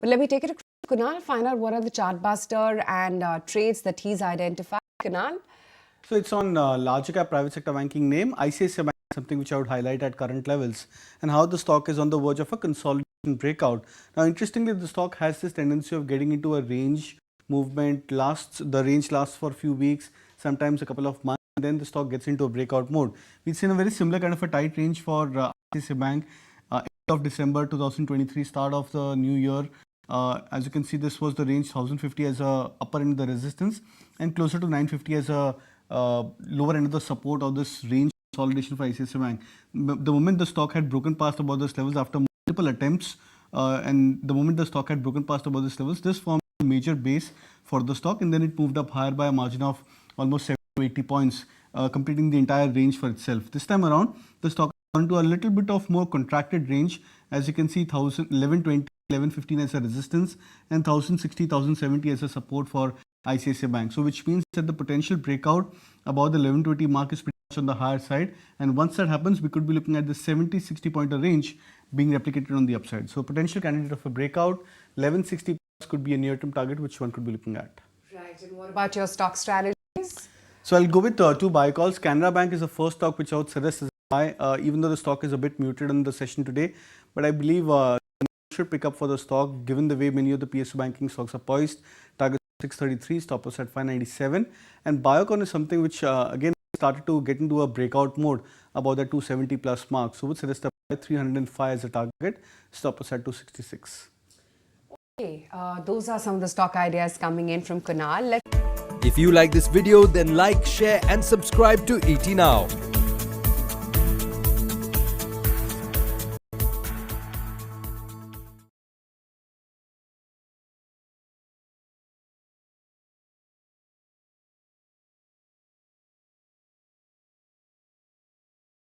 But let me take it to Kunal, find out what are the Chartbuster and trades that he's identified. Kunal? So it's on larger cap private sector banking name, ICICI Bank, something which I would highlight at current levels, and how the stock is on the verge of a consolidation breakout. Now, interestingly, the stock has this tendency of getting into a range movement. The range lasts for a few weeks, sometimes a couple of months, and then the stock gets into a breakout mode. We've seen a very similar kind of a tight range for ICICI Bank, end of December 2023, start of the new year. As you can see, this was the range 1050 as a upper end of the resistance and closer to 950 as a lower end of the support of this range consolidation for ICICI Bank. The moment the stock had broken past above those levels after multiple attempts, and the moment the stock had broken past above these levels, this formed a major base for the stock, and then it moved up higher by a margin of almost 70 to 80 points, completing the entire range for itself. This time around, the stock gone to a little bit of more contracted range. As you can see, 1120, 1115 as a resistance and 1060, 1070 as a support for ICICI Bank. So which means that the potential breakout above the 1120 mark is pretty much on the higher side. And once that happens, we could be looking at the 70-60 pointer range being replicated on the upside. So potential candidate of a breakout, 1160 plus could be a near-term target which one could be looking at. Right. And what about your stock strategies? So I'll go with two buy calls. Canara Bank is the first stock which I would suggest as a buy, even though the stock is a bit muted in the session today. But I believe should pick up for the stock given the way many of the PSU banking stocks are poised. Target 633, stop loss at 597, and Biocon is something which again started to get into a breakout mode about the 270 plus mark. So would suggest a 305 as a target, stop loss at 266. Okay, those are some of the stock ideas coming in from Kunal. If you like this video, then like, share and subscribe to ET Now.